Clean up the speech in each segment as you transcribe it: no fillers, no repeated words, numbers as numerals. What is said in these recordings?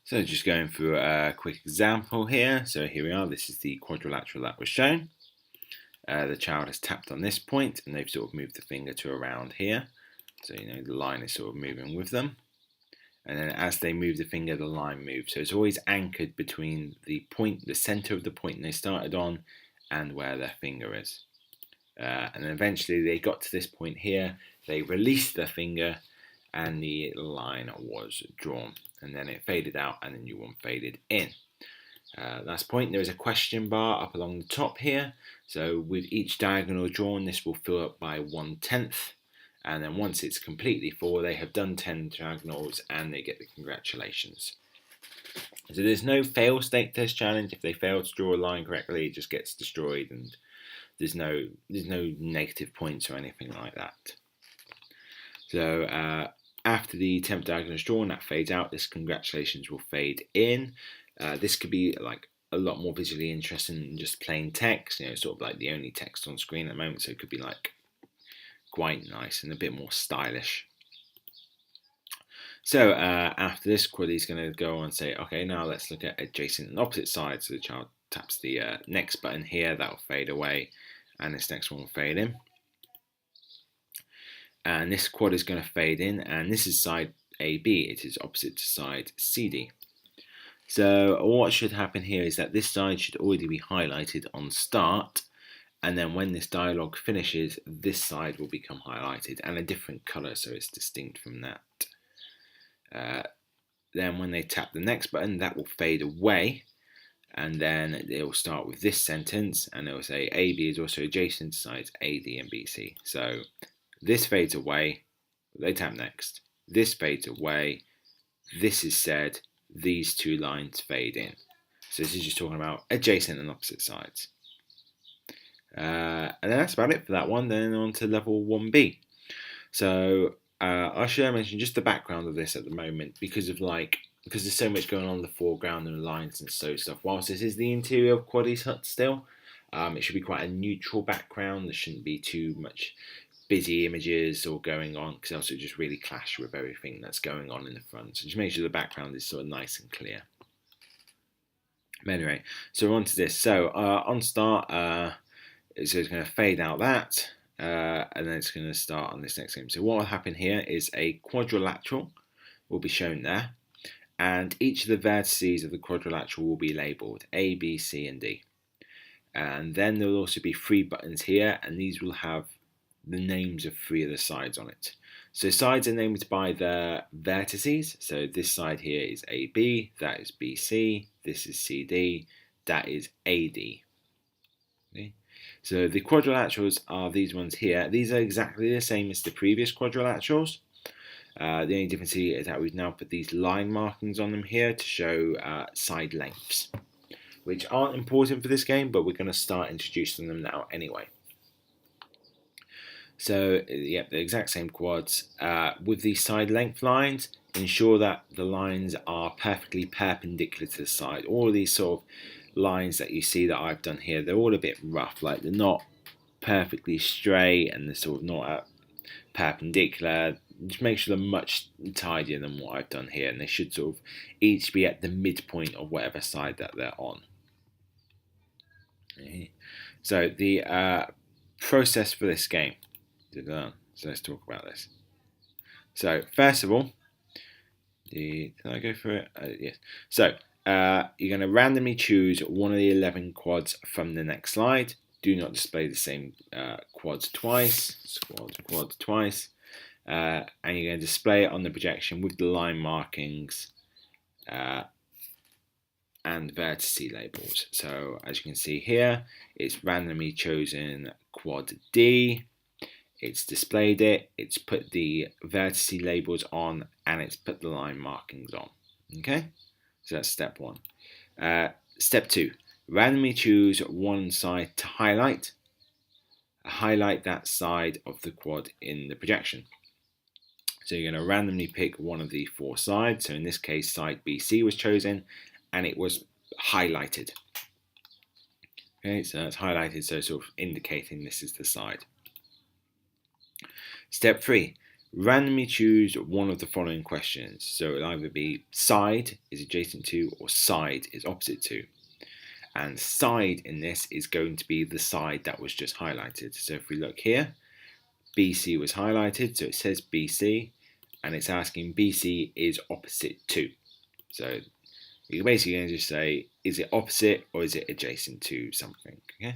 So just going through a quick example here. So here we are, this is the quadrilateral that was shown. The child has tapped on this point and they've sort of moved the finger to around here. So the line is sort of moving with them. And then as they move the finger, the line moves. So it's always anchored between the point, the center of the point they started on and where their finger is. And then eventually they got to this point here, they released their finger and the line was drawn, and then it faded out and the new one faded in. Last point, there is a question bar up along the top here, so with each diagonal drawn this will fill up by 1/10, and then once it's completely full they have done 10 diagonals and they get the congratulations. So there's no fail state to this challenge. If they fail to draw a line correctly it just gets destroyed, and there's no negative points or anything like that. So after the 10th diagonal is drawn, that fades out. This congratulations will fade in. This could be like a lot more visually interesting than just plain text. Sort of like the only text on screen at the moment. So it could be like quite nice and a bit more stylish. So after this, Quaddy's going to go on and say, okay, now let's look at adjacent and opposite sides. So the child taps the next button here. That will fade away, and this next one will fade in. And this quad is going to fade in, and this is side AB, it is opposite to side CD. So what should happen here is that this side should already be highlighted on start, and then when this dialogue finishes this side will become highlighted and a different colour, so it's distinct from that. Then when they tap the next button that will fade away, and then it will start with this sentence and it will say AB is also adjacent to sides AD and BC. So this fades away, they tap next. This fades away, this is said, these two lines fade in. So this is just talking about adjacent and opposite sides. And then that's about it for that one. Then on to level 1B. So I should mention just the background of this at the moment because there's so much going on in the foreground and the lines and so stuff. Whilst this is the interior of Quaddy's hut still, it should be quite a neutral background. There shouldn't be too much busy images or going on, because else it just really clash with everything that's going on in the front. So just make sure the background is sort of nice and clear. But anyway, so on to this. So on start, so it's going to fade out that, and then it's going to start on this next game. So what will happen here is a quadrilateral will be shown there, and each of the vertices of the quadrilateral will be labelled A, B, C, and D. And then there will also be 3 buttons here, and these will have the names of 3 of the sides on it. So sides are named by the vertices. So this side here is AB, that is BC, this is CD, that is AD. Okay. So the quadrilaterals are these ones here. These are exactly the same as the previous quadrilaterals. The only difference here is that we've now put these line markings on them here to show side lengths, which aren't important for this game, but we're going to start introducing them now anyway. So, yep, the exact same quads. With these side length lines, ensure that the lines are perfectly perpendicular to the side. All of these sort of lines that you see that I've done here, they're all a bit rough, like they're not perfectly straight and they're sort of not perpendicular. Just make sure they're much tidier than what I've done here, and they should sort of each be at the midpoint of whatever side that they're on. Okay. So the process for this game. So let's talk about this. So first of all, did I go for it? Yes. So you're going to randomly choose one of the 11 quads from the next slide. Do not display the same quads twice. Quads twice. And you're going to display it on the projection with the line markings and vertice labels. So as you can see here, it's randomly chosen quad D. It's displayed it, it's put the vertice labels on, and it's put the line markings on. Okay, so that's step 1. Step 2, randomly choose one side to highlight. Highlight that side of the quad in the projection. So you're going to randomly pick one of the 4 sides. So in this case, side BC was chosen, and it was highlighted. Okay, so that's highlighted, so sort of indicating this is the side. Step 3, Randomly choose one of the following questions. So it'll either be side is adjacent to or side is opposite to. And side in this is going to be the side that was just highlighted. So if we look here, BC was highlighted, so it says BC, and it's asking BC is opposite to. So you're basically going to just say, is it opposite or is it adjacent to something? Okay.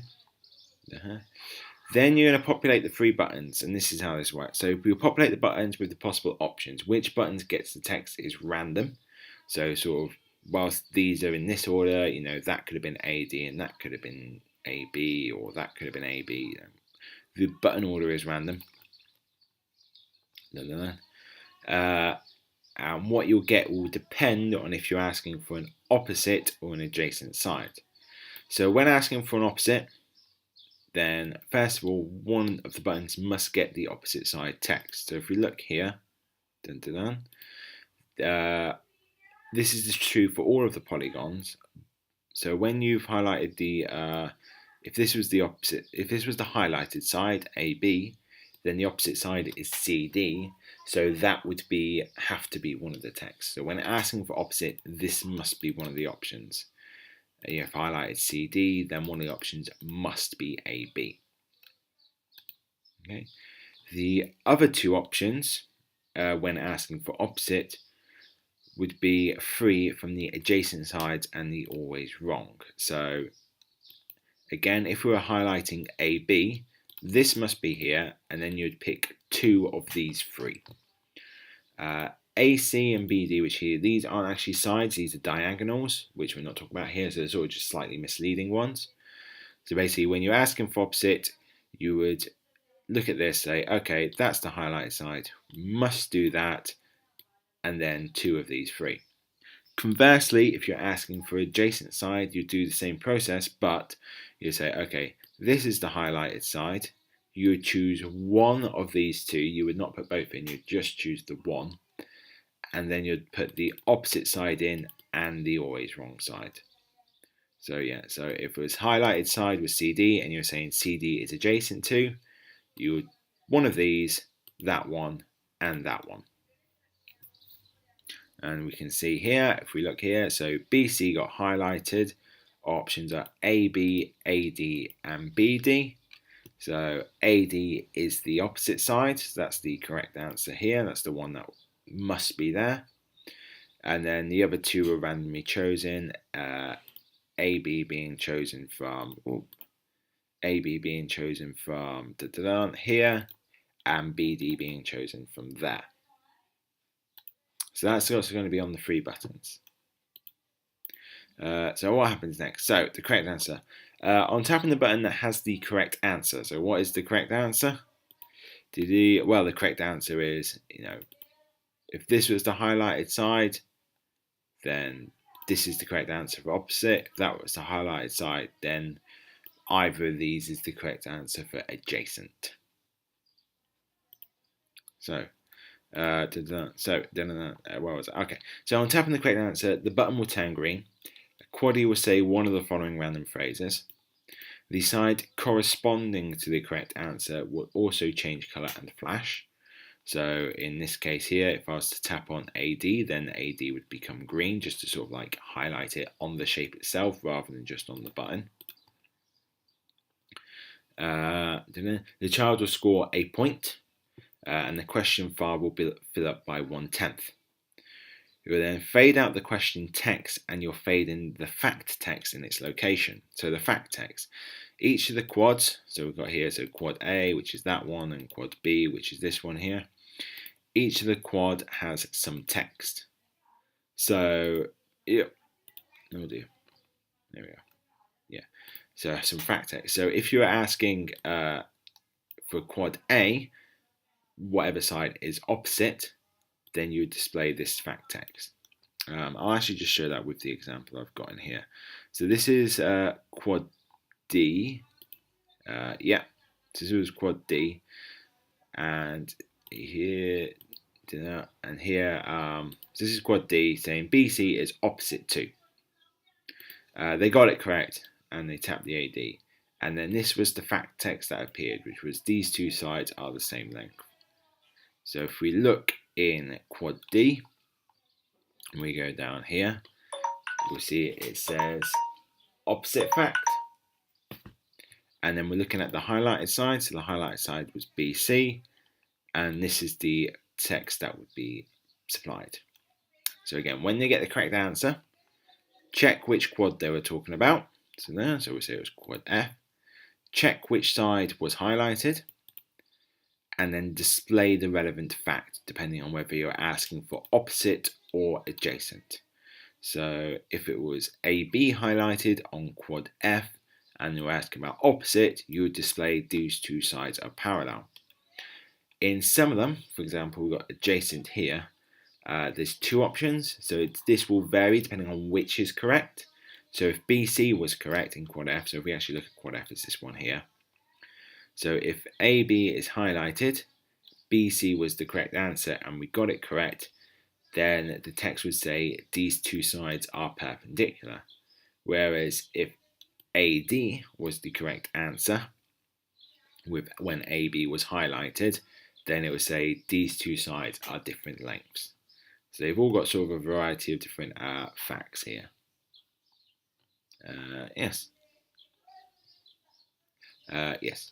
Then you're going to populate the three buttons, and this is how this works. So we'll populate the buttons with the possible options. Which buttons gets the text is random. So sort of, whilst these are in this order, you know, that could have been AD and that could have been AB, or that could have been AB. The button order is random. And what you'll get will depend on if you're asking for an opposite or an adjacent side. So when asking for an opposite, then first of all, one of the buttons must get the opposite side text. So if we look here, this is true for all of the polygons. So when you've highlighted the, if this was the opposite, if this was the highlighted side, AB, then the opposite side is CD. So that would have to be one of the texts. So when asking for opposite, this must be one of the options. If highlighted CD, then one of the options must be AB. Okay. The other two options, when asking for opposite, would be free from the adjacent sides and the always wrong. So again, if we were highlighting AB, this must be here, and then you'd pick two of these three. AC and BD, which here, these aren't actually sides, these are diagonals, which we're not talking about here, so they're sort of just slightly misleading ones. So basically, when you're asking for opposite, you would look at this, say, okay, that's the highlighted side, must do that, and then two of these three. Conversely, if you're asking for adjacent side, you do the same process, but you say, okay, this is the highlighted side, you would choose one of these two, you would not put both in, you'd just choose the one, and then you'd put the opposite side in and the always wrong side. So yeah, so if it was highlighted side was CD and you're saying CD is adjacent to, you would one of these, that one, and that one. And we can see here, if we look here, so BC got highlighted. Our options are AB, AD, and BD. So AD is the opposite side, so that's the correct answer here. That's the one that must be there. And then the other two were randomly chosen, AB being chosen from here, and BD being chosen from there. So that's also going to be on the three buttons. So what happens next? So the correct answer. On tapping the button that has the correct answer. So what is the correct answer? Well, the correct answer is, if this was the highlighted side, then this is the correct answer for opposite. If that was the highlighted side, then either of these is the correct answer for adjacent. So, where was it? Okay, so on tapping the correct answer, the button will turn green. Quaddy will say one of the following random phrases. The side corresponding to the correct answer will also change colour and flash. So in this case here, if I was to tap on AD, then AD would become green, just to sort of like highlight it on the shape itself rather than just on the button. The child will score a point, and the question file will be filled up by 1/10. You will then fade out the question text, and you'll fade in the fact text in its location. So the fact text, each of the quads, so we've got here, so quad A, which is that one, and quad B, which is this one here. Each of the quad has some text. So, yeah, oh dear, there we go. Yeah, so some fact text. So if you're asking for quad A, whatever side is opposite, then you display this fact text. I'll actually just show that with the example I've got in here. So this is quad D. Yeah, so this was quad D, and here, and here, so this is quad D saying BC is opposite to. They got it correct, and they tapped the AD. And then this was the fact text that appeared, which was these two sides are the same length. So if we look in quad D, and we go down here, we'll see it says opposite fact. And then we're looking at the highlighted side. So the highlighted side was BC, and this is the text that would be supplied. So again, when they get the correct answer, check which quad they were talking about. So there, so we'll say it was quad F. Check which side was highlighted, and then display the relevant fact depending on whether you're asking for opposite or adjacent. So if it was AB highlighted on quad F and you're asking about opposite, you would display these two sides are parallel. In some of them, for example, we've got adjacent here, there's two options, so this will vary depending on which is correct. So if BC was correct in quad F, so if we actually look at quad F, it's this one here. So if AB is highlighted, BC was the correct answer, and we got it correct, then the text would say these two sides are perpendicular. Whereas if AD was the correct answer, when AB was highlighted, then it would say these two sides are different lengths. So they've all got sort of a variety of different facts here. Yes. Yes.